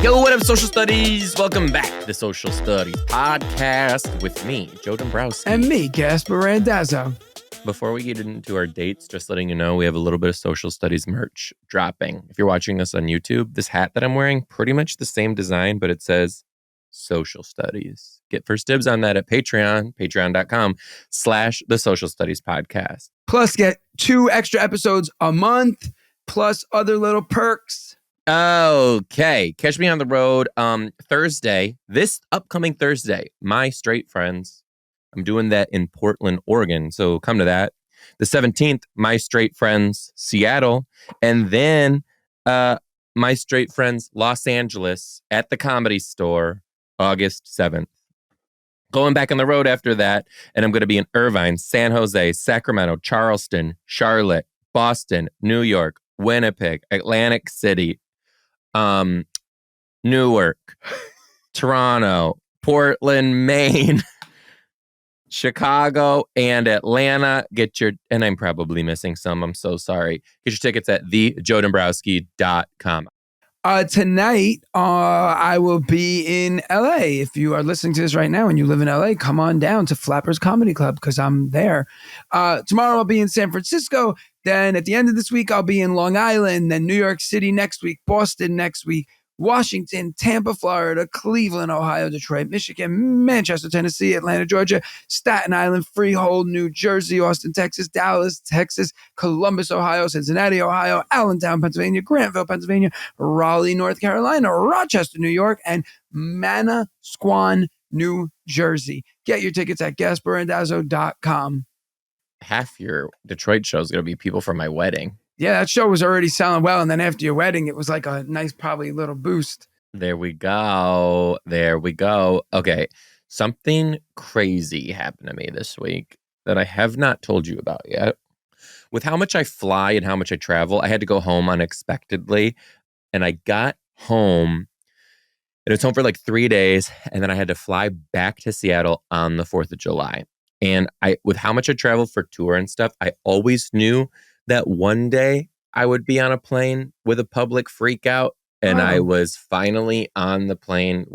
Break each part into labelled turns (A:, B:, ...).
A: Yo, what up, Social Studies? Welcome back to the Social Studies Podcast with me, Joe Dombrowski.
B: And me, Gaspare Randazzo.
A: Before we get into our dates, just letting you know, we have a little bit of Social Studies merch dropping. If you're watching this on YouTube, this hat that I'm wearing, pretty much the same design, but it says Social Studies. Get first dibs on that at Patreon, patreon.com/the Social Studies Podcast.
B: Plus, get 2 extra episodes a month, plus other little perks.
A: Okay, catch me on the road Thursday, this upcoming Thursday, my straight friends. I'm doing that in Portland, Oregon, so come to that. The 17th, my straight friends, Seattle, and then my straight friends, Los Angeles, at the Comedy Store, August 7th. Going back on the road after that, and I'm going to be in Irvine, San Jose, Sacramento, Charleston, Charlotte, Boston, New York, Winnipeg, Atlantic City, Newark, Toronto, Portland, Maine, Chicago, and Atlanta. And I'm probably missing some. I'm so sorry. Get your tickets at thejoedombrowski.com.
B: Tonight, I will be in LA. If you are listening to this right now and you live in LA, come on down to Flappers Comedy Club because I'm there. Tomorrow I'll be in San Francisco. Then at the end of this week, I'll be in Long Island, then New York City next week, Boston next week, Washington, Tampa, Florida, Cleveland, Ohio, Detroit, Michigan, Manchester, Tennessee, Atlanta, Georgia, Staten Island, Freehold, New Jersey, Austin, Texas, Dallas, Texas, Columbus, Ohio, Cincinnati, Ohio, Allentown, Pennsylvania, Grantville, Pennsylvania, Raleigh, North Carolina, Rochester, New York, and Manasquan, New Jersey. Get your tickets at GasparRandazzo.com.
A: Half your Detroit show is going to be people from my wedding.
B: Yeah, that show was already selling well. And then after your wedding, it was like a nice, probably little boost.
A: There we go. There we go. Okay. Something crazy happened to me this week that I have not told you about yet. With how much I fly and how much I travel, I had to go home unexpectedly. And I got home, and it's home for like 3 days. And then I had to fly back to Seattle on the 4th of July. And with how much I travel for tour and stuff, I always knew that one day I would be on a plane with a public freakout. And I was finally on the plane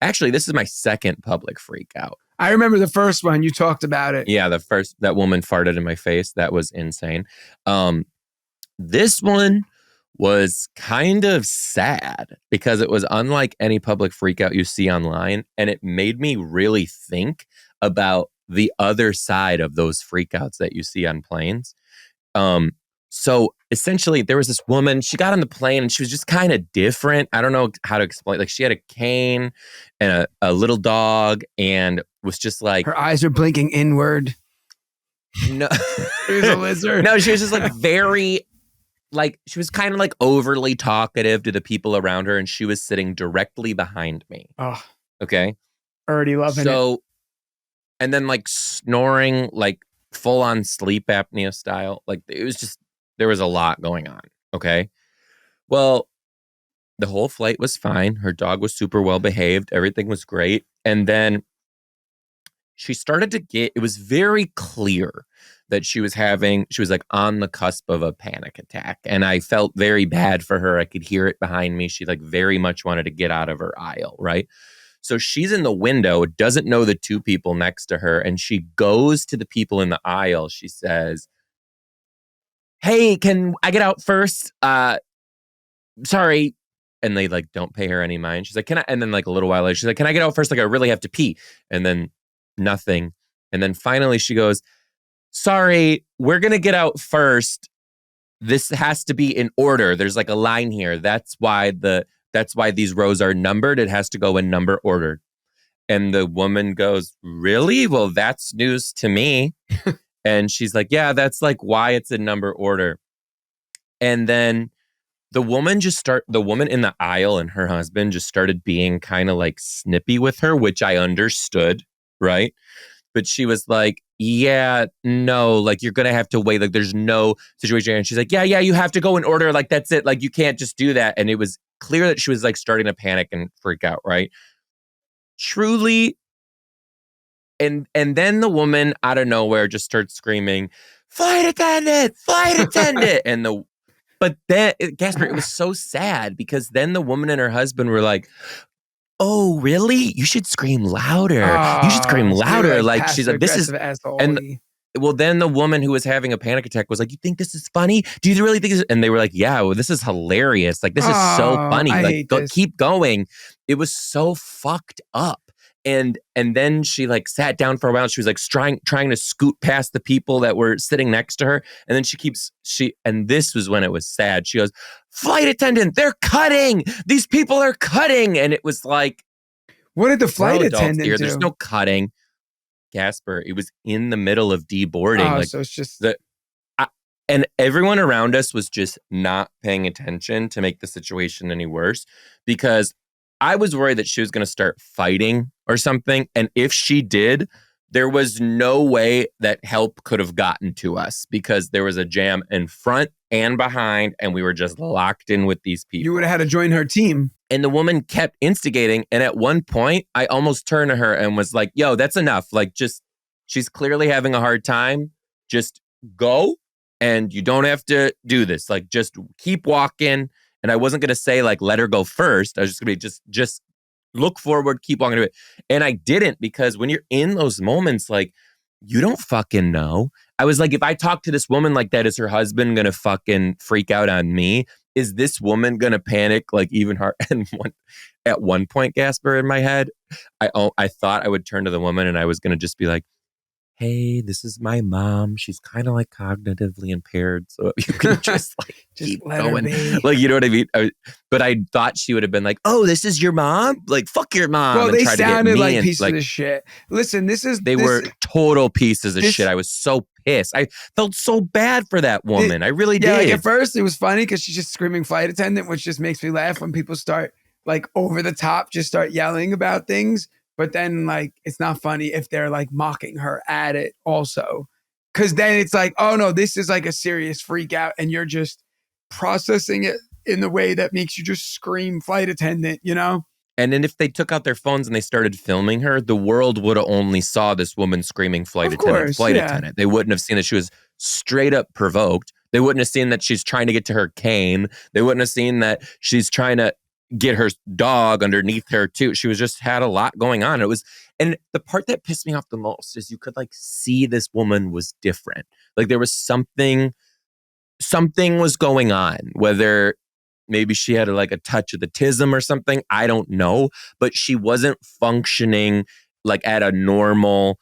A: actually, this is my second public freakout.
B: I remember the first one. You talked about it.
A: Yeah, that woman farted in my face. That was insane. This one was kind of sad because it was unlike any public freakout you see online. And it made me really think about the other side of those freakouts that you see on planes. So essentially there was this woman, she got on the plane and she was just kind of different. I don't know how to explain. Like she had a cane and a little dog and was just like,
B: her eyes were blinking inward.
A: No,
B: She was a lizard.
A: No, she was just like she was kind of like overly talkative to the people around her. And she was sitting directly behind me.
B: Oh,
A: okay.
B: Already loving it.
A: And then like snoring, like full on sleep apnea style. Like it was just, there was a lot going on. Okay. Well, the whole flight was fine. Her dog was super well behaved. Everything was great. And then she started to it was very clear that she was like on the cusp of a panic attack. And I felt very bad for her. I could hear it behind me. She like very much wanted to get out of her aisle. Right. So she's in the window, doesn't know the 2 people next to her. And she goes to the people in the aisle. She says, "Hey, can I get out first? Sorry." And they like don't pay her any mind. She's like, "Can I?" And then like a little while later, she's like, "Can I get out first? Like I really have to pee." And then nothing. And then finally she goes, "Sorry, we're going to get out first. This has to be in order. There's like a line here. That's why these rows are numbered. It has to go in number order." And the woman goes, "Really? Well, that's news to me." And she's like, "Yeah, that's like why it's in number order." And then the woman in the aisle and her husband just started being kind of like snippy with her, which I understood, right? But she was like, "Yeah, no, like you're going to have to wait. Like there's no situation." And she's like, yeah, you have to go in order. Like that's it. Like you can't just do that. And it was clear that she was like starting to panic and freak out, right? Truly. And then the woman out of nowhere just starts screaming, "Flight attendant, flight attendant." And But then, Gaspar, it was so sad because then the woman and her husband were like, "Oh, really? You should scream louder. You should scream
B: So they were
A: louder."
B: like
A: Like she's like, "This is,"
B: passive asshole.
A: and well, then the woman who was having a panic attack was like, "You think this is funny? Do you really think this?" And they were like, "Yeah, well, this is hilarious. Like, this is so funny.
B: I
A: Like,
B: hate this.
A: keep going." It was so fucked up. And then she like sat down for a while. She was like trying to scoot past the people that were sitting next to her. And then and this was when it was sad. She goes, "Flight attendant, they're cutting. These people are cutting." And it was like,
B: What did the flight attendant do?
A: There's no cutting. Gaspar, it was in the middle of deboarding.
B: So it's just
A: and everyone around us was just not paying attention to make the situation any worse, because I was worried that she was going to start fighting or something. And if she did, there was no way that help could have gotten to us because there was a jam in front and behind, and we were just locked in with these people.
B: You would have had to join her team.
A: And the woman kept instigating. And at one point, I almost turned to her and was like, "Yo, that's enough. Like, just, she's clearly having a hard time. Just go, and you don't have to do this. Like, just keep walking." And I wasn't going to say, like, let her go first. I was just going to be just look forward, keep walking to it. And I didn't, because when you're in those moments, like, you don't fucking know. I was like, if I talk to this woman like that, is her husband going to fucking freak out on me? Is this woman going to panic like even hard? And at one point, Gaspar, in my head, I thought I would turn to the woman and I was going to just be like, "Hey, this is my mom. She's kind of like cognitively impaired. So you can just like keep going." Like, you know what I mean? But I thought she would have been like, "Oh, this is your mom? Like, fuck your mom."
B: Well,
A: and
B: they
A: try to get
B: sounded
A: me
B: like
A: and,
B: pieces of shit. Listen,
A: they were total pieces of shit. I was so pissed. I felt so bad for that woman. I really did.
B: Like at first it was funny because she's just screaming flight attendant, which just makes me laugh when people start like over the top, just start yelling about things. But then, like, it's not funny if they're like mocking her at it also. Cause then it's like, oh no, this is like a serious freak out and you're just processing it in the way that makes you just scream flight attendant, you know?
A: And then if they took out their phones and they started filming her, the world would have only saw this woman screaming flight attendant. They wouldn't have seen that she was straight up provoked. They wouldn't have seen that she's trying to get to her cane. They wouldn't have seen that she's trying to get her dog underneath her too. She was just had a lot going on. And the part that pissed me off the most is you could like see this woman was different. Like there was something was going on, whether maybe she had like a touch of the tism or something. I don't know, but she wasn't functioning like at a normal,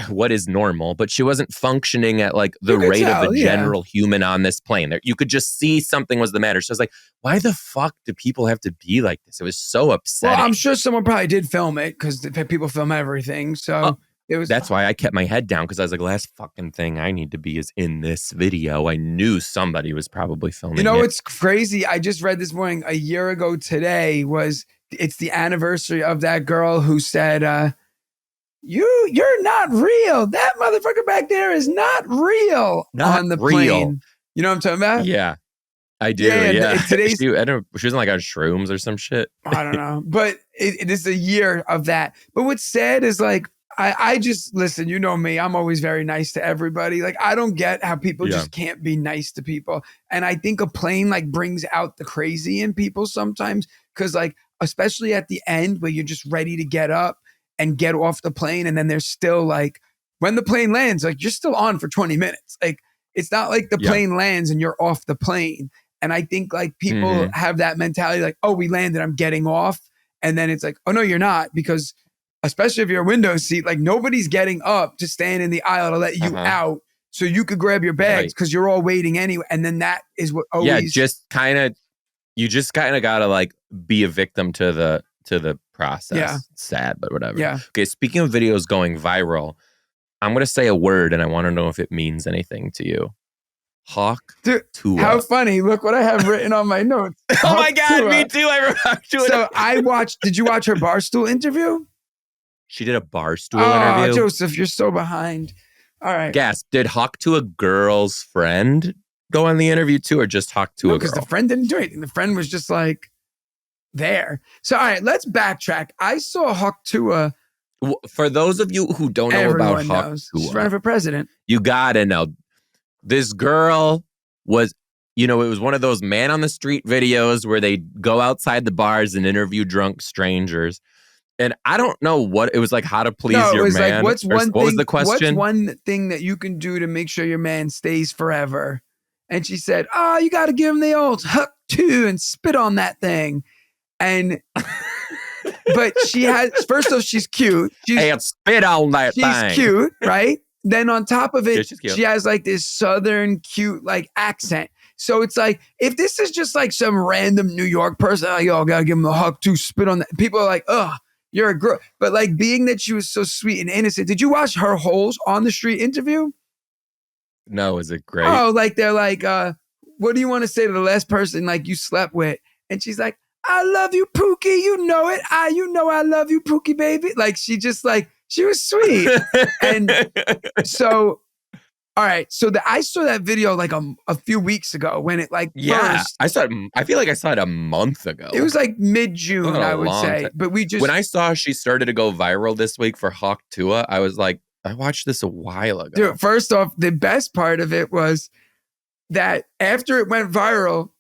A: what is normal, but she wasn't functioning at like the rate of a general human on this plane. You could just see something was the matter. So I was like, why the fuck do people have to be like this? It was so upsetting.
B: Well, I'm sure someone probably did film it because people film everything. So
A: that's why I kept my head down, because I was like, last fucking thing I need to be is in this video. I knew somebody was probably filming it.
B: You know what's crazy? I just read this morning, a year ago today it's the anniversary of that girl who said, you're not real. That motherfucker back there is not real on the plane. You know what I'm talking about?
A: Yeah, I do. Yeah. She wasn't like on shrooms or some shit.
B: I don't know. But it is a year of that. But what's sad is like, I just, listen, you know me, I'm always very nice to everybody. Like, I don't get how people just can't be nice to people. And I think a plane like brings out the crazy in people sometimes. Cause like, especially at the end where you're just ready to get up and get off the plane. And then there's still like, when the plane lands, like you're still on for 20 minutes. Like, it's not like the plane lands and you're off the plane. And I think like people have that mentality like, oh, we landed, I'm getting off. And then it's like, oh no, you're not, because especially if you're a window seat, like nobody's getting up to stand in the aisle to let you out so you could grab your bags because you're all waiting anyway. And then that is what always...
A: Yeah, you just kind of got to like be a victim to the process. Yeah. It's sad, but whatever.
B: Yeah.
A: Okay, speaking of videos going viral, I'm going to say a word and I want to know if it means anything to you. Hawk Tuah.
B: How funny. Look what I have written on my notes.
A: Oh my God, me too. I wrote Hawk Tuah.
B: So did you watch her Barstool interview?
A: She did a Barstool interview.
B: Joseph, you're so behind. All right.
A: Gasp. Did Hawk Tuah Girl's friend go on the interview too, or just Hawk Tuah Girl?
B: Because the friend didn't do anything. The friend was just like there. So, all right, let's backtrack. I saw Hawk Tuah.
A: For those of you who don't know about Hawk Tuah,
B: she's running for president.
A: You gotta know. This girl was, you know, it was one of those man on the street videos where they go outside the bars and interview drunk strangers. And I don't know what it was like. How to please your man?
B: Like,
A: what was the question?
B: What's one thing that you can do to make sure your man stays forever? And she said, "Oh, you got to give him the old Hawk Tuah and spit on that thing." And but she has, first off, she's cute.
A: And spit on that thing.
B: She's cute, right? Then on top of it,
A: Yeah,
B: she has like this southern cute like accent. So it's like, if this is just like some random New York person, like, yo, gotta give him the Hawk Tuah, spit on that. People are like, ugh, you're a girl. But like, being that she was so sweet and innocent, did you watch her Holes on the Street interview?
A: No, is it great?
B: Oh, like they're like, what do you want to say to the last person like you slept with? And she's like, I love you, Pookie. You know it. You know I love you, Pookie, baby. Like, she just like, she was sweet. And so, all right. So I saw that video like a few weeks ago when it like first.
A: I saw it. I feel like I saw it a month ago.
B: It was like mid-June, I would say.
A: Time.
B: But
A: when I saw she started to go viral this week for Hawk Tuah, I was like, I watched this a while ago.
B: Dude, first off, the best part of it was that after it went viral,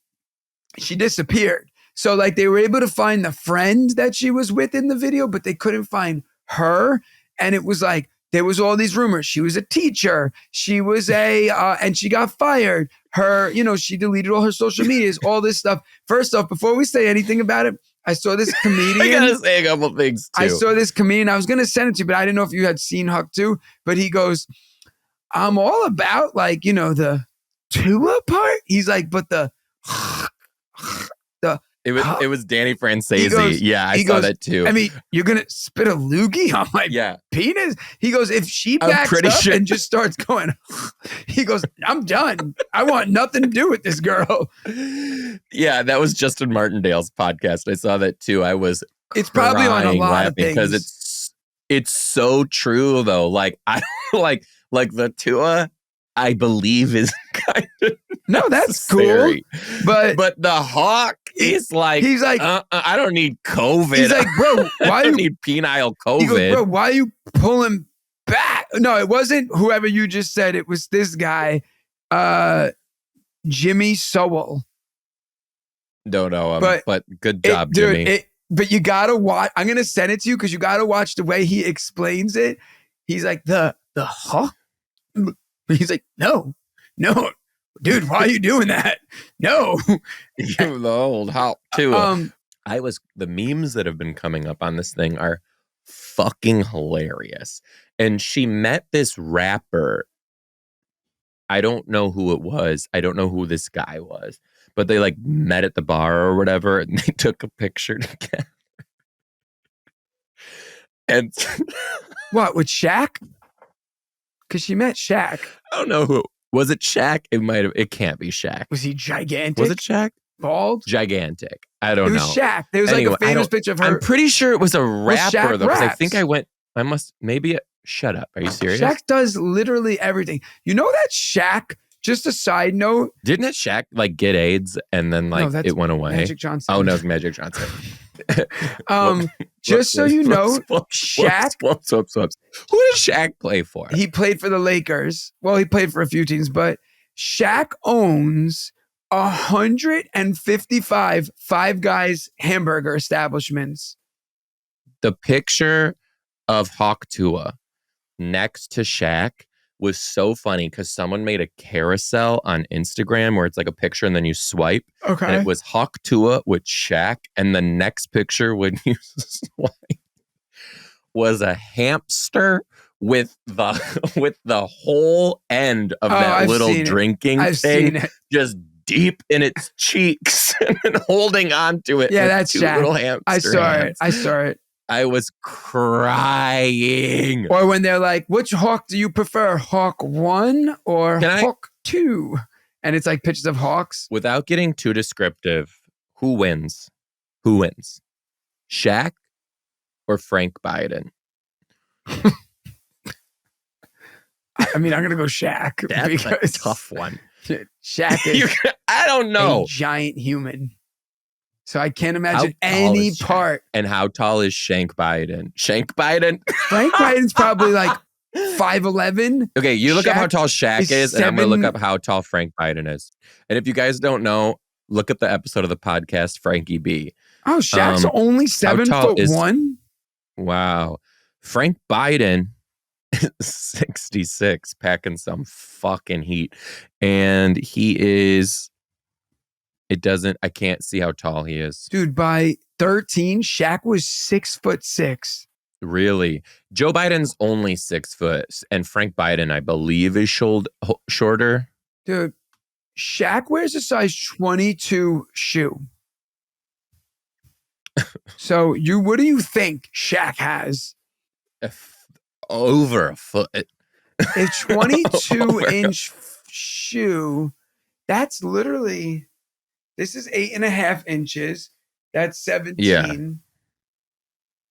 B: she disappeared. So like they were able to find the friend that she was with in the video, but they couldn't find her. And it was like, there was all these rumors. She was a teacher. She was and she got fired. Her, you know, she deleted all her social medias, all this stuff. First off, before we say anything about it, I saw this comedian.
A: I gotta say a couple things too.
B: I saw this comedian. I was gonna send it to you, but I didn't know if you had seen Hawk Tuah. But he goes, I'm all about like, you know, the Tuah part. He's like, but
A: it was Danny Francese. I saw that too.
B: I mean, you're gonna spit a loogie on my penis? He goes, if she backs up and just starts going, he goes, I'm done. I want nothing to do with this girl.
A: Yeah, that was Justin Martindale's podcast. I saw that too.
B: It's probably on a lot of things
A: because it's so true though. Like I like the Tuah, I believe is kind of
B: no, that's cool. But
A: the Hawk is like,
B: he's like,
A: I don't need COVID.
B: He's like, bro, why
A: you need penile COVID?
B: He goes, bro, why are you pulling back? No, it wasn't whoever you just said. It was this guy, Jimmy Sowell.
A: Don't know him, but good job, Jimmy.
B: But you gotta watch. I'm gonna send it to you because you gotta watch the way he explains it. He's like the Hawk. He's like, no, dude, why are you doing that? No,
A: you the old Hawk Tuah. The memes that have been coming up on this thing are fucking hilarious. And she met this rapper. I don't know who it was. I don't know who this guy was, but they like met at the bar or whatever, and they took a picture together. And
B: what, with Shaq? Because she met Shaq.
A: I don't know who. Was it Shaq? It can't be Shaq.
B: Was he gigantic?
A: Was it Shaq?
B: Bald?
A: Gigantic. I don't know.
B: It was Shaq. There was anyway, like a famous picture of her.
A: I'm pretty sure it was a rapper though. Because I think shut up. Are you serious?
B: Shaq does literally everything. You know that Shaq, just a side note.
A: Didn't it Shaq like get AIDS and then like it went away?
B: Magic Johnson.
A: Oh no, it's Magic Johnson.
B: Just so you know, Shaq.
A: Whoops. Who did Shaq play for?
B: He played for the Lakers. Well, he played for a few teams, but Shaq owns 155 Five Guys hamburger establishments.
A: The picture of Hawk Tuah next to Shaq was so funny because someone made a carousel on Instagram where it's like a picture and then you swipe.
B: Okay.
A: And it was Hawk Tuah with Shaq. And the next picture when you swipe was a hamster with the whole end of that little drinking thing just deep in its cheeks and holding on to it.
B: Yeah, that's
A: two
B: Shaq.
A: Little hamster hands.
B: I saw it.
A: I was crying.
B: Or when they're like, which Hawk do you prefer? Hawk 1 or Hawk 2? And it's like pictures of hawks.
A: Without getting too descriptive, who wins? Shaq or Frank Biden?
B: I mean, I'm going to go Shaq.
A: That's a tough one.
B: Shaq is
A: I don't know.
B: A giant human. So I can't imagine any part.
A: And how tall is Shank Biden? Shank Biden?
B: Frank Biden's probably like 5'11".
A: Okay, you look up how tall Shaq is, and I'm going to look up how tall Frank Biden is. And if you guys don't know, look up the episode of the podcast, Frankie B.
B: Oh, Shaq's only 7'1".
A: Wow. Frank Biden is 66, packing some fucking heat. And he is, I can't see how tall he is.
B: Dude, by 13, Shaq was 6'6".
A: Really? Joe Biden's only 6 foot, and Frank Biden, I believe, is shorter.
B: Dude, Shaq wears a size 22 shoe. So what do you think Shaq has?
A: Over a foot.
B: A 22-inch shoe. That's literally, this is 8.5 inches. That's 17.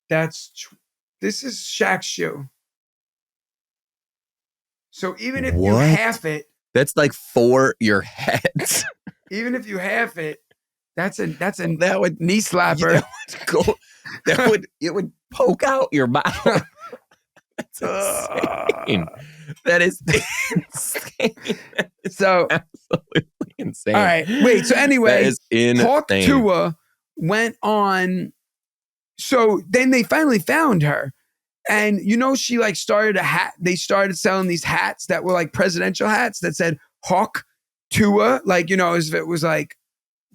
A: Yeah.
B: This is Shaq's shoe. So even if you half it,
A: that's like for your heads.
B: Even if you half it, that would knee slapper.
A: It would poke out your mouth. That's insane. That is insane.
B: So
A: absolutely insane.
B: All right, wait. So anyway, Hawk Tuah went on. So then they finally found her. And she like started a hat. They started selling these hats that were like presidential hats that said Hawk Tuah, like, as if it was like,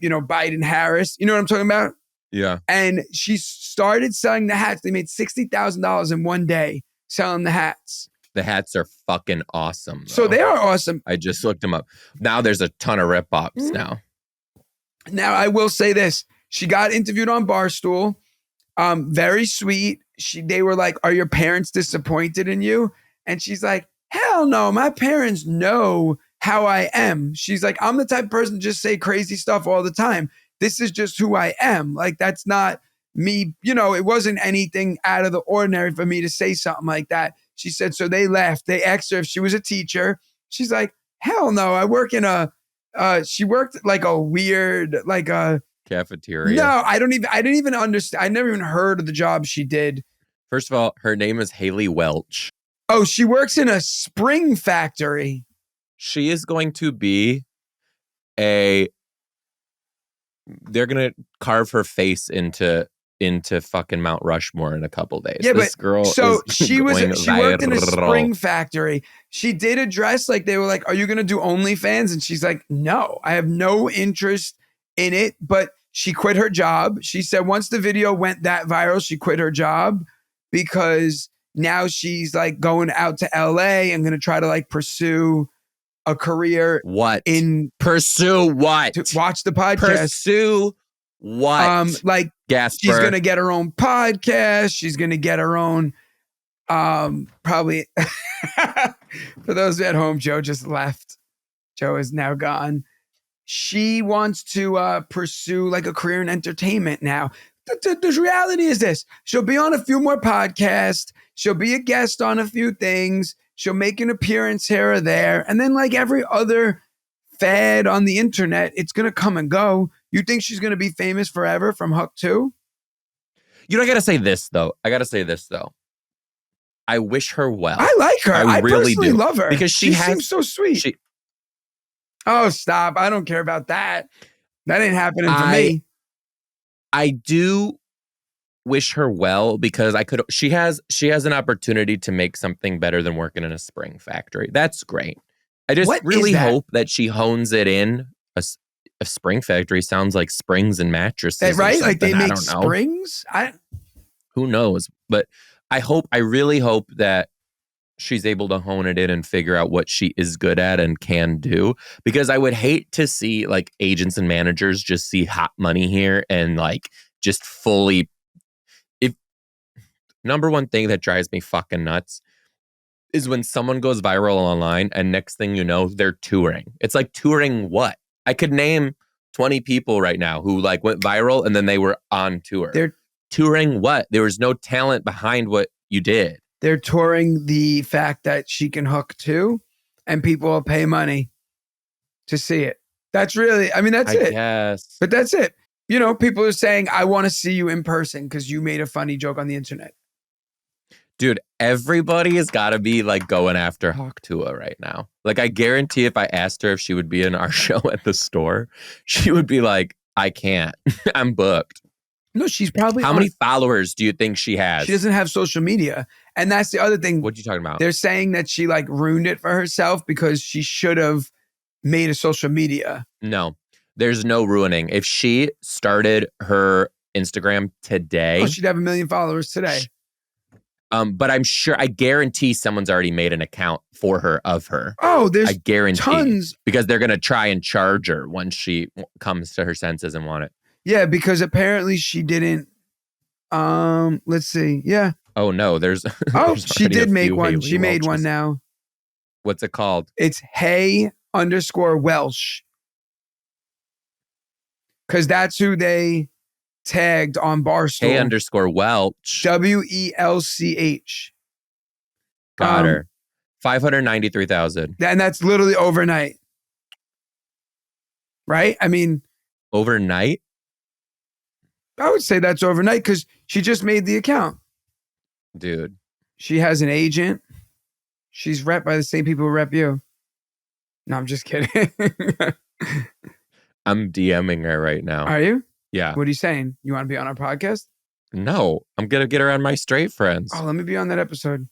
B: Biden Harris. You know what I'm talking about?
A: Yeah.
B: And she started selling the hats. They made $60,000 in one day selling the hats.
A: The hats are fucking awesome, though.
B: So they are awesome.
A: I just looked them up. Now there's a ton of rip-offs now.
B: Now, I will say this. She got interviewed on Barstool. Very sweet. They were like, "Are your parents disappointed in you?" And she's like, "Hell no, my parents know how I am." She's like, "I'm the type of person to just say crazy stuff all the time. This is just who I am. Like, that's not me. It wasn't anything out of the ordinary for me to say something like that." She said, so they left. They asked her if she was a teacher. She's like, "Hell no, I work in she worked like a weird, like a
A: cafeteria."
B: No, I didn't even understand. I never even heard of the job she did.
A: First of all, her name is Haley Welch.
B: Oh, she works in a spring factory.
A: She is going to be they're going to carve her face into fucking Mount Rushmore in a couple days.
B: Yeah,
A: this girl
B: she worked in a spring factory. She did address, like, they were like, "Are you going to do OnlyFans?" And she's like, "No, I have no interest in it." But she quit her job. She said once the video went that viral, she quit her job because now she's like going out to LA and going to try to like pursue a career.
A: Pursue what?
B: To watch the podcast.
A: Pursue what?
B: Like,
A: Gaspare.
B: She's going to get her own podcast. She's going to get her own, probably, for those at home, Joe just left. Joe is now gone. She wants to pursue like a career in entertainment now. The reality is this. She'll be on a few more podcasts. She'll be a guest on a few things. She'll make an appearance here or there. And then like every other fad on the internet, it's going to come and go. You think she's going to be famous forever from Hawk Tuah?
A: I got to say this, though. I wish her well.
B: I like her. I
A: really
B: personally
A: do.
B: love her.
A: Because she
B: seems so sweet. Oh, stop. I don't care about that. That ain't happening for me.
A: I do wish her well because she has an opportunity to make something better than working in a spring factory. That's great. I just really hope that she hones it in. A spring factory sounds like springs and mattresses.
B: Right? Like they make springs?
A: Who knows? But I really hope that she's able to hone it in and figure out what she is good at and can do. Because I would hate to see like agents and managers just see hot money here and like just fully. Number one thing that drives me fucking nuts is when someone goes viral online and next thing you know, they're touring. It's like touring what? I could name 20 people right now who like went viral and then they were on tour. They're touring what? There was no talent behind what you did.
B: They're touring the fact that she can hook too, and people will pay money to see it. That's really, that's it.
A: Yes.
B: But that's it. People are saying, "I want to see you in person because you made a funny joke on the internet."
A: Dude, everybody has got to be like going after Hawk Tuah right now. Like, I guarantee if I asked her if she would be in our show at the store, she would be like, I can't. I'm booked.
B: No, she's probably
A: How many followers do you think she has?
B: She doesn't have social media. And that's the other thing.
A: What are you talking about?
B: They're saying that she like ruined it for herself because she should have made a social media.
A: No, there's no ruining. If she started her Instagram today.
B: Oh, she'd have 1 million followers today.
A: But I'm sure, I guarantee someone's already made an account for her of her.
B: Oh, there's
A: I guarantee,
B: tons.
A: Because they're going to try and charge her once she comes to her senses and want it.
B: Yeah, because apparently she didn't. Let's see. Yeah.
A: Oh no, there's.
B: Oh,
A: there's
B: she did make one.
A: Haley
B: She made
A: Welches.
B: one now.
A: What's it called?
B: It's Hey_Welsh. Because that's who they tagged on Barstool.
A: Hey_Welch.
B: WELCH.
A: Got her. 593,000.
B: And that's literally overnight. Right? I mean,
A: Overnight?
B: I would say that's overnight because she just made the account.
A: Dude.
B: She has an agent. She's repped by the same people who rep you. No, I'm just kidding.
A: I'm DMing her right now.
B: Are you?
A: Yeah.
B: What are you saying? You want to be on our podcast?
A: No, I'm going to get her on my straight friends.
B: Oh, let me be on that episode.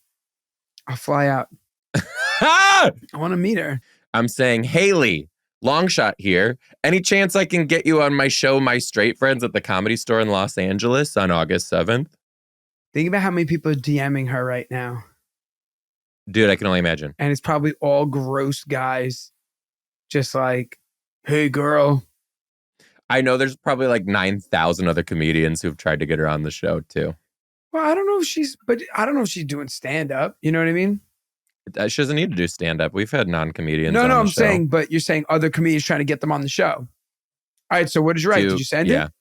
B: I'll fly out.
A: Ah!
B: I want to meet her.
A: I'm saying, Haley, long shot here. Any chance I can get you on my show, My Straight Friends, at the Comedy Store in Los Angeles on August 7th?
B: Think about how many people are DMing her right now.
A: Dude, I can only imagine.
B: And it's probably all gross guys. Just like, hey, girl.
A: I know there's probably like 9,000 other comedians who've tried to get her on the show too.
B: Well, I don't know if she's doing stand-up. You know what I mean?
A: She doesn't need to do stand-up. We've had non-comedians
B: No,
A: on the
B: I'm
A: show.
B: saying, but you're saying other comedians trying to get them on the show. All right, so what did you write? Did you send it?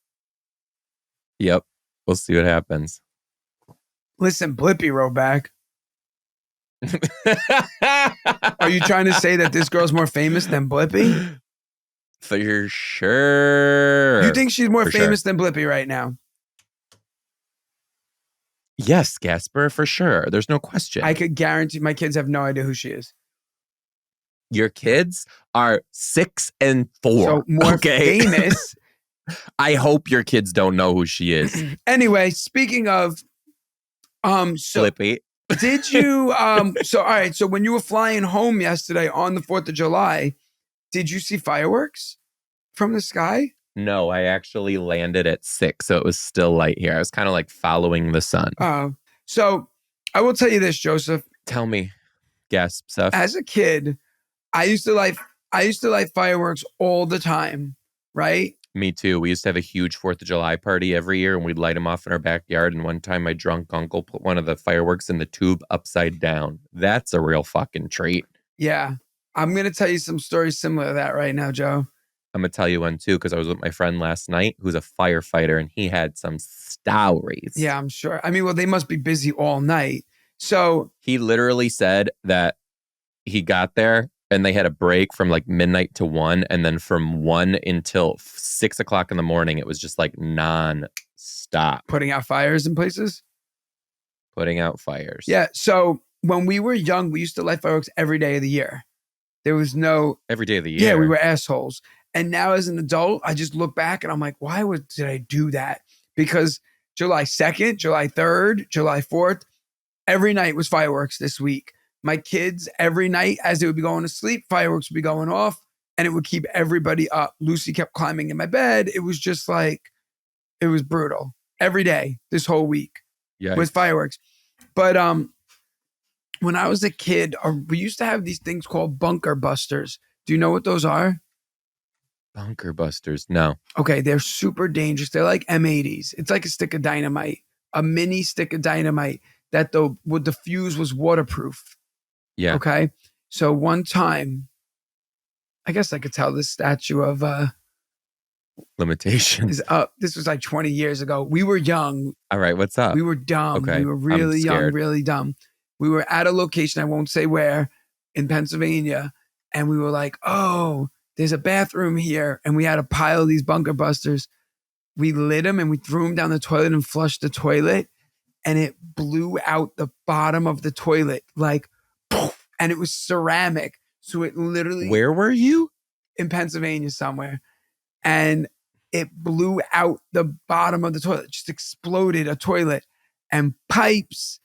A: Yep. We'll see what happens.
B: Listen, Blippy wrote back. Are you trying to say that this girl's more famous than Blippy?
A: For sure.
B: You think she's more
A: For
B: famous than Blippy right now?
A: Yes, Gaspare, for sure. There's no question.
B: I could guarantee my kids have no idea who she is.
A: Your kids are 6 and 4.
B: So more famous.
A: I hope your kids don't know who she is.
B: Anyway, speaking of,
A: Flippy.
B: did you, all right, so when you were flying home yesterday on the 4th of July, did you see fireworks from the sky?
A: No, I actually landed at 6, so it was still light here. I was kind of like following the sun.
B: Oh, so I will tell you this, Joseph.
A: Tell me, gasp stuff.
B: As a kid, I used to light fireworks all the time, right?
A: Me too. We used to have a huge 4th of July party every year, and we'd light them off in our backyard. And one time, my drunk uncle put one of the fireworks in the tube upside down. That's a real fucking treat.
B: Yeah. I'm going to tell you some stories similar to that right now, Joe.
A: I'm going to tell you one too, because I was with my friend last night who's a firefighter, and he had some stories.
B: Yeah, I'm sure. I mean, well, they must be busy all night. So
A: he literally said that he got there and they had a break from like midnight to 1. And then from 1 until 6 o'clock in the morning, it was just like non-stop.
B: Putting out fires in places?
A: Putting out fires.
B: Yeah. So when we were young, we used to light fireworks every day of the year. There was no...
A: Every day of the year.
B: Yeah, we were assholes. And now as an adult, I just look back and I'm like, did I do that? Because July 2nd, July 3rd, July 4th, every night was fireworks this week. My kids, every night as they would be going to sleep, fireworks would be going off and it would keep everybody up. Lucy kept climbing in my bed. It was just like, it was brutal. Every day, this whole week was fireworks. But when I was a kid, we used to have these things called bunker busters. Do you know what those are?
A: Bunker busters. No.
B: Okay, they're super dangerous. They're like M80s. It's like a stick of dynamite, a mini stick of dynamite that the fuse was waterproof.
A: Yeah.
B: Okay. So one time, I guess I could tell this statue of
A: limitations
B: is up. This was like 20 years ago. We were young.
A: All right. What's up?
B: We were dumb.
A: Okay.
B: We were really young, really dumb. We were at a location, I won't say where, in Pennsylvania. And we were like, oh, there's a bathroom here. And we had a pile of these bunker busters. We lit them and we threw them down the toilet and flushed the toilet. and it blew out the bottom of the toilet, like, poof, and it was ceramic. So it literally,
A: Where were you?
B: in Pennsylvania somewhere, and it blew out the bottom of the toilet, just exploded a toilet and pipes.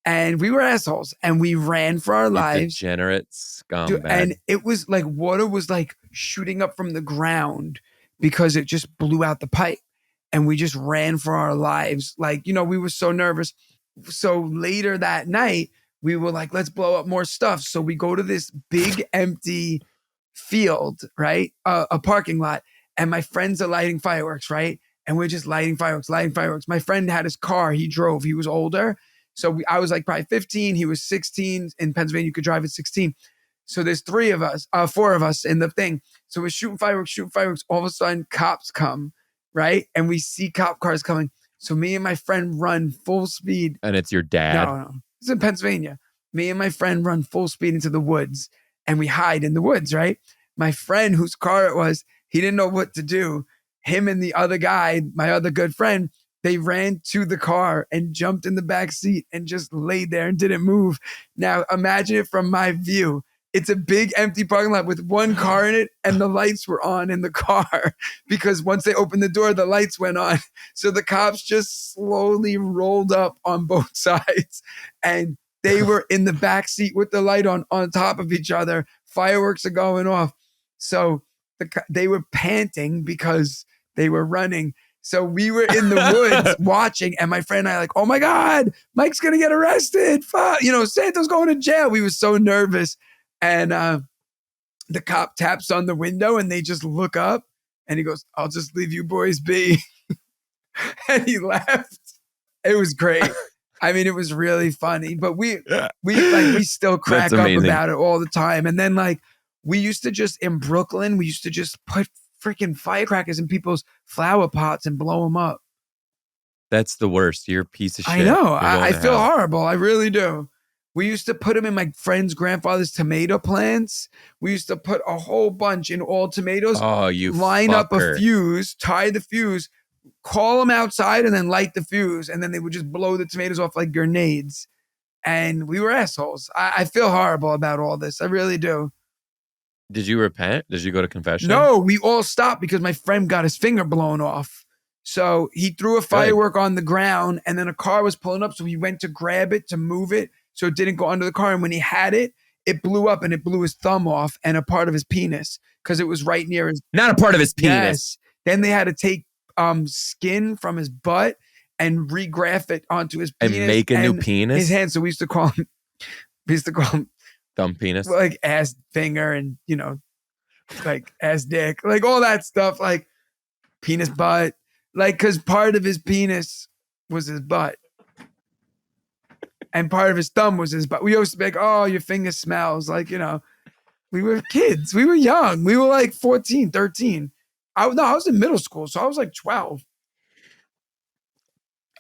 B: And we were assholes and we ran for our
A: You
B: lives.
A: degenerate scumbag.
B: And it was like water was like shooting up from the ground because it just blew out the pipe. And we just ran for our lives. Like, you know, we were so nervous. So later that night, we were like, let's blow up more stuff. So we go to this big empty field, right? A parking lot. And my friends are lighting fireworks, right? And we're just lighting fireworks. My friend had his car. He drove. He was older. So I was like probably 15. He was 16. In Pennsylvania, you could drive at 16. So there's four of us in the thing. So we're shooting fireworks. All of a sudden, cops come, right? And we see cop cars coming. So me and my friend run full speed.
A: And it's your dad.
B: No. It's in Pennsylvania. Me and my friend run full speed into the woods and we hide in the woods, right? My friend whose car it was, he didn't know what to do. Him and the other guy, my other good friend, they ran to the car and jumped in the back seat and just laid there and didn't move. Now, imagine it from my view. It's a big empty parking lot with one car in it and the lights were on in the car because once they opened the door, the lights went on. So the cops just slowly rolled up on both sides and they were in the back seat with the light on top of each other. Fireworks are going off. So they were panting because they were running. So we were in the woods watching, and my friend and I like, oh my God, Mike's going to get arrested. Fuck. You know, Santa's going to jail. We were so nervous. And the cop taps on the window and they just look up and he goes, I'll just leave you boys be. And he left. It was great. I mean, it was really funny, but we still crack up about it all the time. And then like we used to just in Brooklyn, we used to just put freaking firecrackers in people's flower pots and blow them up.
A: That's the worst. You're a piece of shit.
B: I know. I feel horrible. I really do. We used to put them in my friend's grandfather's tomato plants. We used to put a whole bunch in all tomatoes.
A: Oh, you
B: line
A: fucker.
B: Up a fuse, tie the fuse, call them outside, and then light the fuse. And then they would just blow the tomatoes off like grenades. And we were assholes. I feel horrible about all this. I really do.
A: Did you repent? Did you go to confession?
B: No, we all stopped because my friend got his finger blown off. So he threw a firework on the ground and then a car was pulling up. So he went to grab it, to move it so it didn't go under the car. And when he had it, it blew up and it blew his thumb off and a part of his penis because it was right near his...
A: Not a part of his penis.
B: Yes. Then they had to take skin from his butt and regraft it onto his penis.
A: And make a new penis?
B: His hand. So we used to call him
A: thumb penis,
B: like ass finger and, you know, like ass dick, like all that stuff, like penis butt, like, because part of his penis was his butt and part of his thumb was his butt. We used to be like, oh, your finger smells, like, you know, we were kids, we were young, we were like 14, 13. I was in middle school, so I was like 12.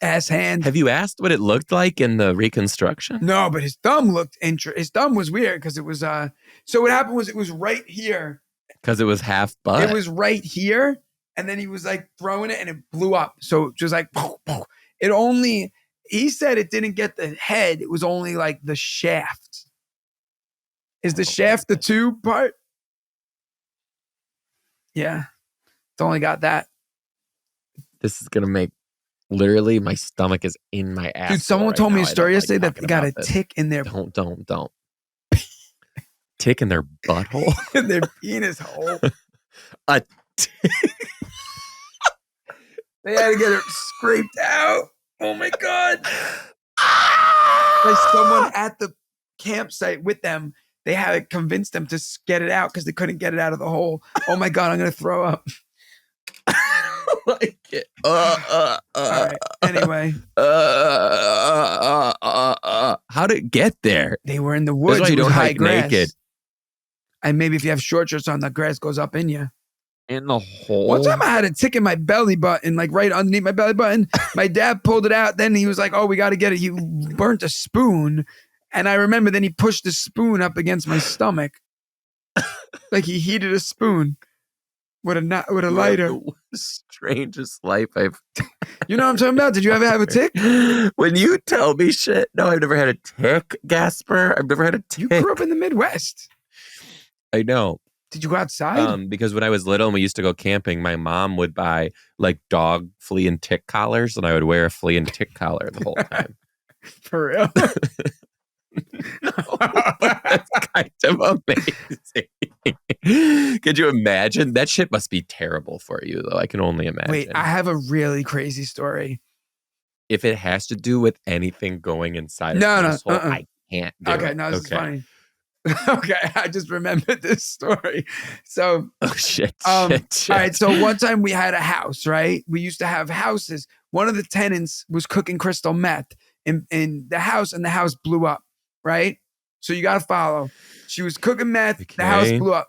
B: Ass hand.
A: Have you asked what it looked like in the reconstruction?
B: No, but his thumb looked interesting. His thumb was weird because it was so what happened was it was right here.
A: Because it was half butt.
B: It was right here, and then he was like throwing it and it blew up. So just like it only, he said it didn't get the head, it was only like the shaft. Is the shaft the tube part? Yeah. It's only got that.
A: This is gonna make literally my stomach is in my ass.
B: Dude, someone
A: right
B: told me
A: now.
B: a story yesterday
A: like
B: that they got a tick in their
A: Don't. Tick in their butthole?
B: in their penis hole.
A: A tick.
B: They had to get it scraped out. Oh my God. Like someone at the campsite with them, they had to convince them to get it out because they couldn't get it out of the hole. Oh my God, I'm going to throw up.
A: Like it.
B: All right. Anyway.
A: How did it get there?
B: They were in the woods.
A: That's why you don't
B: high
A: hike
B: grass.
A: naked.
B: And maybe if you have short shorts on, the grass goes up in you.
A: In the hole?
B: One time I had a tick in my belly button, like right underneath my belly button. My dad pulled it out. Then he was like, oh, we got to get it. He burnt a spoon. And I remember then he pushed the spoon up against my stomach. Like he heated a spoon. with a
A: You have
B: lighter.
A: the strangest life I've.
B: You know what I'm talking about? Did you ever have a tick?
A: When you tell me shit, no, I've never had a tick, Gaspar. I've never had a tick.
B: You grew up in the Midwest.
A: I know.
B: Did you go outside?
A: Because when I was little and we used to go camping, my mom would buy like dog flea and tick collars, and I would wear a flea and tick collar the whole time.
B: For real?
A: No, but that's kind of amazing. Could you imagine? That shit must be terrible for you, though. I can only imagine.
B: Wait, I have a really crazy story.
A: If it has to do with anything going inside of the asshole, I can't do it.
B: Okay, no, this is funny. Okay, I just remembered this story. So,
A: shit.
B: All right, so one time we had a house, right? We used to have houses. One of the tenants was cooking crystal meth in the house, and the house blew up, right? So you got to follow. She was cooking meth. Okay. The house blew up.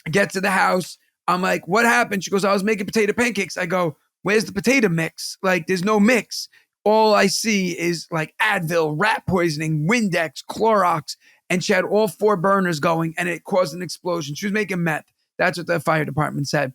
B: I get to the house. I'm like, what happened? She goes, I was making potato pancakes. I go, where's the potato mix? Like, there's no mix. All I see is like Advil, rat poisoning, Windex, Clorox. And she had all 4 burners going, and it caused an explosion. She was making meth. That's what the fire department said.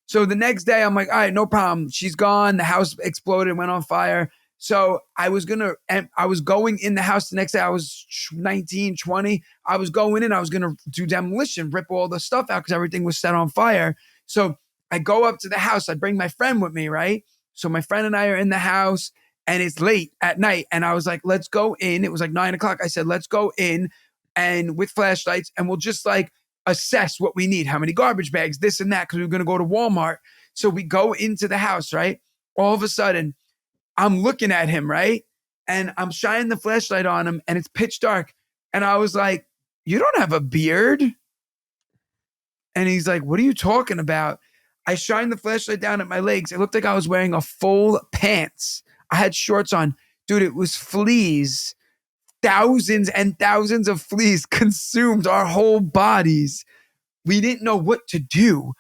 B: So the next day, I'm like, all right, no problem. She's gone. The house exploded, went on fire. So I was going in the house the next day. I was 19, 20. I was going in. I was going to do demolition, rip all the stuff out because everything was set on fire. So I go up to the house. I bring my friend with me, right? So my friend and I are in the house. And it's late at night. And I was like, let's go in. It was like 9 o'clock. I said, let's go in and with flashlights and we'll just like assess what we need. How many garbage bags, this and that, because we were going to go to Walmart. So we go into the house, right? All of a sudden, I'm looking at him, right? And I'm shining the flashlight on him and it's pitch dark. And I was like, you don't have a beard? And he's like, what are you talking about? I shined the flashlight down at my legs. It looked like I was wearing a full pants. I had shorts on. Dude, it was fleas. Thousands and thousands of fleas consumed our whole bodies. We didn't know what to do.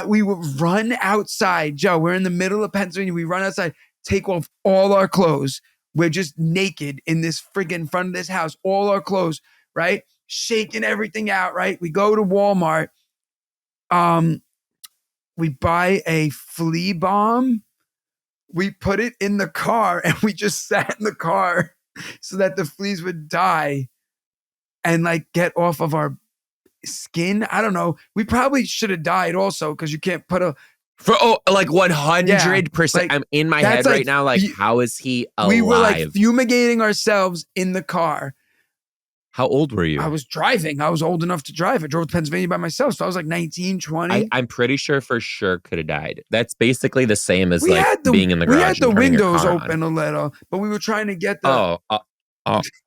B: We would run outside. Joe, we're in the middle of Pennsylvania. We run outside, take off all our clothes. We're just naked in this friggin' front of this house. All our clothes, right? Shaking everything out, right? We go to Walmart. We buy a flea bomb. We put it in the car and we just sat in the car so that the fleas would die and like get off of our skin. I don't know. We probably should have died also because you can't put
A: like 100%.
B: Like,
A: I'm in my head right now. Like, how is he alive?
B: We were like fumigating ourselves in the car.
A: How old were you?
B: I was driving. I was old enough to drive. I drove to Pennsylvania by myself. So I was like 19, 20.
A: I'm pretty sure for sure could have died. That's basically the same as being in the garage.
B: We had the windows open a little, but we were trying to get the...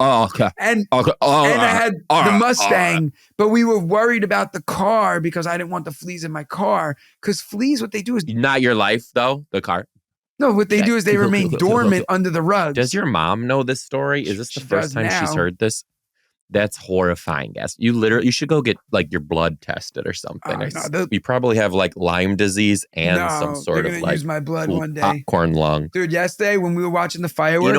A: okay.
B: And I had the Mustang, but we were worried about the car because I didn't want the fleas in my car. Because fleas, what they do is...
A: Not your life, though, the car.
B: No, what they do is they remain dormant under the rugs.
A: Does your mom know this story? Is this the first time she's heard this? That's horrifying, guys. You should go get like your blood tested or something. You probably have like Lyme disease and some sort of like
B: use my blood one day.
A: Popcorn lung.
B: Dude, yesterday when we were watching the fireworks.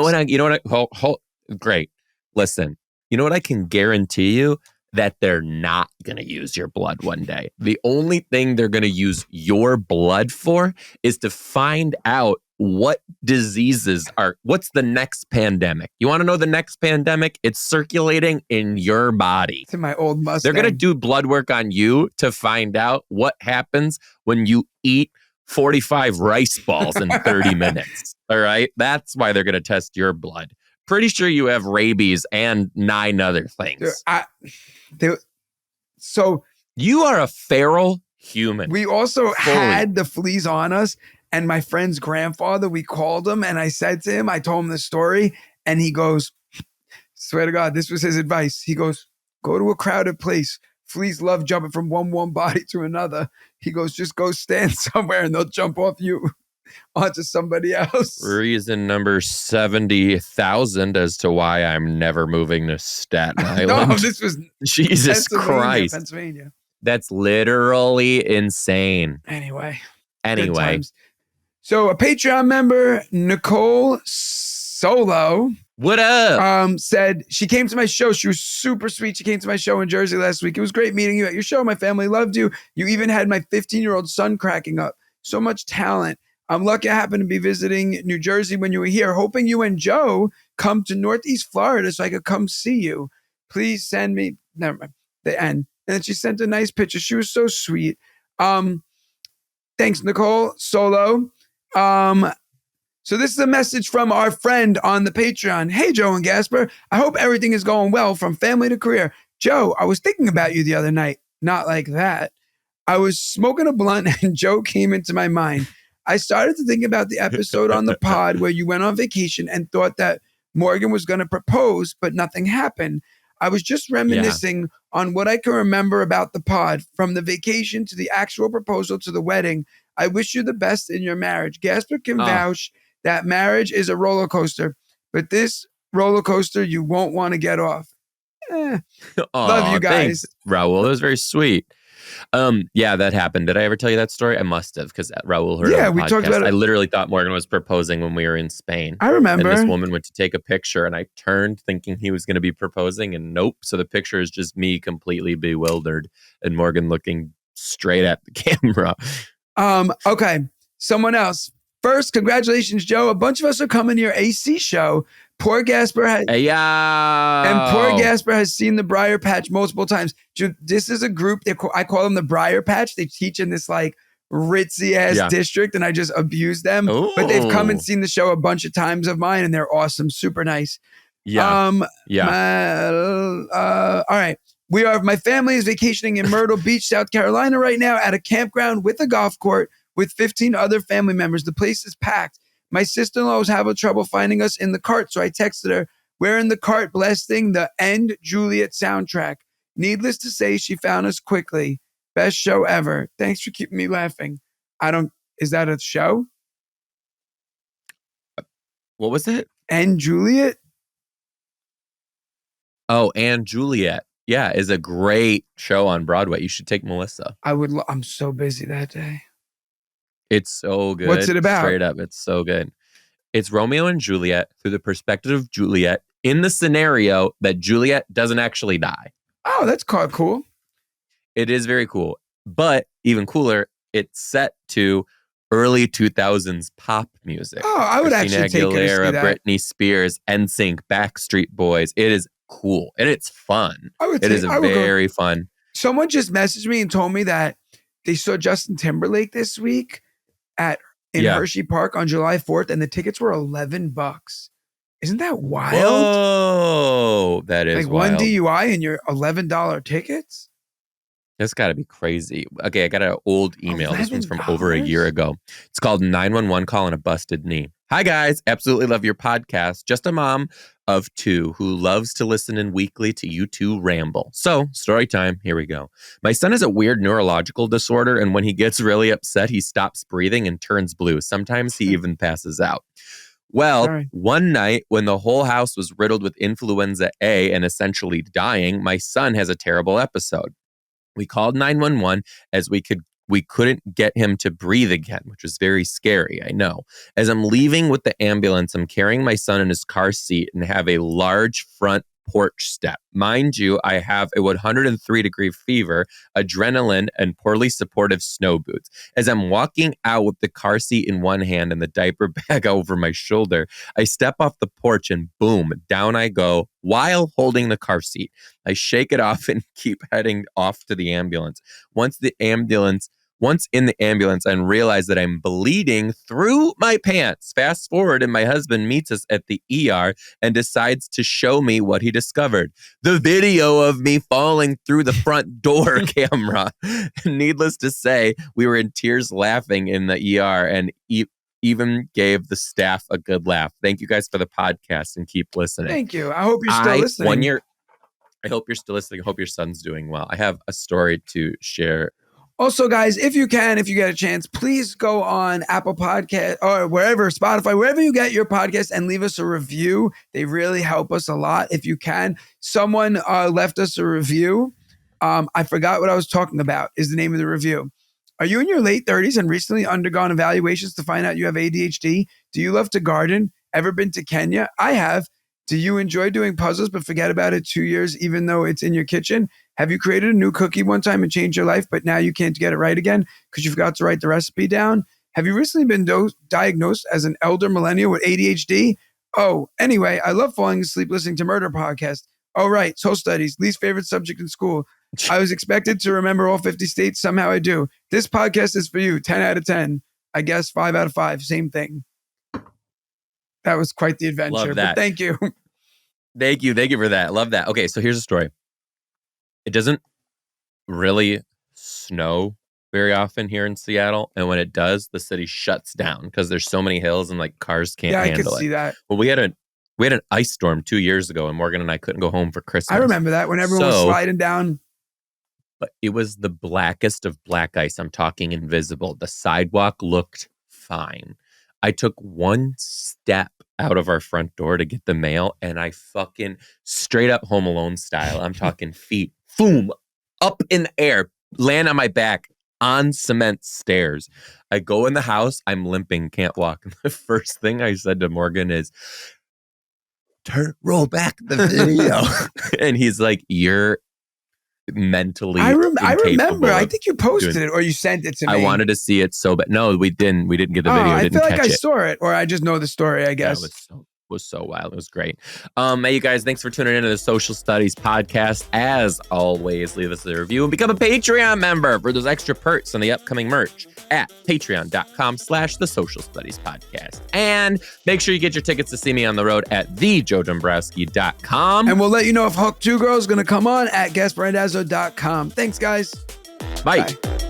A: Great. Listen, you know what I can guarantee you? That they're not going to use your blood one day. The only thing they're going to use your blood for is to find out what diseases what's the next pandemic. You want to know the next pandemic? It's circulating in your body.
B: To my old Mustang.
A: They're going to do blood work on you to find out what happens when you eat 45 rice balls in 30 minutes. All right? That's why they're going to test your blood. Pretty sure you have rabies and 9 other things.
B: So
A: you are a feral human.
B: We also had the fleas on us, and my friend's grandfather, we called him, and I said to him, I told him the story, and he goes, swear to God, this was his advice. He goes, go to a crowded place. Fleas love jumping from one warm body to another. He goes, just go stand somewhere and they'll jump off you onto somebody else.
A: Reason number 70,000 as to why I'm never moving to Staten Island.
B: No, this was
A: Jesus Christ.
B: Pennsylvania.
A: That's literally insane.
B: Anyway.
A: So
B: a Patreon member, Nicole Solo.
A: What up?
B: Said she came to my show. She was super sweet. She came to my show in Jersey last week. It was great meeting you at your show. My family loved you. You even had my 15-year-old son cracking up. So much talent. I'm lucky I happened to be visiting New Jersey when you were here, hoping you and Joe come to Northeast Florida so I could come see you. Please send me, never mind, the end. And then she sent a nice picture. She was so sweet. Thanks, Nicole Solo. So this is a message from our friend on the Patreon. Hey, Joe and Gaspare. I hope everything is going well from family to career. Joe, I was thinking about you the other night. Not like that. I was smoking a blunt and Joe came into my mind. I started to think about the episode on the pod where you went on vacation and thought that Morgan was going to propose, but nothing happened. I was just reminiscing on what I can remember about the pod, from the vacation to the actual proposal to the wedding. I wish you the best in your marriage. Gaspar can vouch that marriage is a roller coaster, but this roller coaster you won't want to get off. Love you guys.
A: Thanks, Raul. That was very sweet. Yeah, that happened. Did I ever tell you that story? I must have, because Raul heard it on the podcast.
B: Talked about it.
A: I literally thought Morgan was proposing when we were in Spain.
B: I remember.
A: And this woman went to take a picture, and I turned thinking he was going to be proposing, and nope. So the picture is just me completely bewildered, and Morgan looking straight at the camera.
B: Okay, someone else. First, congratulations, Joe. A bunch of us are coming to your AC show. Poor Gaspar has, and poor Gaspar has seen the Briar Patch multiple times. This is a group, I call them the Briar Patch. They teach in this like ritzy ass district, and I just abuse them. Ooh. But they've come and seen the show a bunch of times of mine, and they're awesome, super nice. All right. My family is vacationing in Myrtle Beach, South Carolina right now at a campground with a golf court with 15 other family members. The place is packed. My sister-in-law was having trouble finding us in the cart, so I texted her, we're in the cart blasting the End Juliet soundtrack. Needless to say, she found us quickly. Best show ever. Thanks for keeping me laughing. Is that a show?
A: What was it?
B: End Juliet?
A: Oh, and Juliet. Yeah, is a great show on Broadway. You should take Melissa.
B: I'm so busy that day.
A: It's so good.
B: What's it about?
A: Straight up, it's so good. It's Romeo and Juliet through the perspective of Juliet in the scenario that Juliet doesn't actually die.
B: Oh, that's cool.
A: It is very cool. But even cooler, it's set to early 2000s pop music.
B: Oh, I would
A: Christina
B: actually take
A: Aguilera,
B: it to see that.
A: Britney Spears, NSYNC, Backstreet Boys. It is cool. And it's fun. It is very fun.
B: Someone just messaged me and told me that they saw Justin Timberlake this week in Hershey Park on July 4th, and the tickets were $11. Isn't that wild?
A: Oh, that is
B: like
A: wild.
B: One DUI and your $11 tickets?
A: That's got to be crazy. Okay, I got an old email. This one's from over a year ago. It's called 911 Call on a Busted Knee. Hi, guys. Absolutely love your podcast. Just a mom of two who loves to listen in weekly to you two ramble. So, story time. Here we go. My son has a weird neurological disorder, and when he gets really upset, he stops breathing and turns blue. Sometimes he even passes out. Well, one night when the whole house was riddled with influenza A and essentially dying, my son has a terrible episode. We called 911 as we couldn't get him to breathe again, which was very scary, I know. As I'm leaving with the ambulance, I'm carrying my son in his car seat and have a large front porch step. Mind you, I have a 103-degree fever, adrenaline, and poorly supportive snow boots. As I'm walking out with the car seat in one hand and the diaper bag over my shoulder, I step off the porch and boom, down I go while holding the car seat. I shake it off and keep heading off to the ambulance. Once in the ambulance, I realize that I'm bleeding through my pants. Fast forward, and my husband meets us at the ER and decides to show me what he discovered. The video of me falling through the front door camera. Needless to say, we were in tears laughing in the ER and even gave the staff a good laugh. Thank you guys for the podcast and keep listening.
B: Thank you. I hope you're still listening.
A: I hope you're still listening. I hope your son's doing well. I have a story to share.
B: Also, guys, if you get a chance, please go on Apple Podcast or wherever, Spotify, wherever you get your podcast, and leave us a review. They really help us a lot. If you can, someone left us a review. I forgot what I was talking about is the name of the review. Are you in your late 30s and recently undergone evaluations to find out you have ADHD? Do you love to garden? Ever been to Kenya? I have. Do you enjoy doing puzzles but forget about it 2 years even though it's in your kitchen? Have you created a new cookie one time and changed your life, but now you can't get it right again because you forgot to write the recipe down? Have you recently been diagnosed as an elder millennial with ADHD? Oh, anyway, I love falling asleep listening to murder podcasts. Oh, right, social studies, least favorite subject in school. I was expected to remember all 50 states. Somehow I do. This podcast is for you. 10 out of 10. I guess 5 out of 5. Same thing. That was quite the adventure.
A: Love that.
B: But thank you.
A: Thank you for that. Love that. Okay, so here's a story. It doesn't really snow very often here in Seattle, and when it does, the city shuts down because there's so many hills and like cars can't handle it.
B: Yeah, I could see that.
A: Well, we had an ice storm 2 years ago, and Morgan and I couldn't go home for Christmas.
B: I remember that when everyone was sliding down.
A: But it was the blackest of black ice. I'm talking invisible. The sidewalk looked fine. I took one step out of our front door to get the mail, and I fucking straight up Home Alone style. I'm talking feet, boom, up in the air, land on my back on cement stairs. I go in the house. I'm limping, can't walk. The first thing I said to Morgan is, roll back the video. And he's like, you're mentally
B: I remember. I think you posted
A: doing
B: it or you sent it to me.
A: I wanted to see it so bad. No, we didn't get the video.
B: I
A: didn't
B: feel like
A: catch
B: I
A: it.
B: saw it, or I just know the story, I guess.
A: Yeah, it was so wild. It was great. Hey, you guys, thanks for tuning into the Social Studies Podcast. As always, leave us a review and become a Patreon member for those extra perks on the upcoming merch at patreon.com/the Social Studies Podcast. And make sure you get your tickets to see me on the road at thejoedombrowski.com.
B: And we'll let you know if Hawk Tuah Girl is going to come on at gasparrandazzo.com. Thanks, guys.
A: Bye.
B: Bye.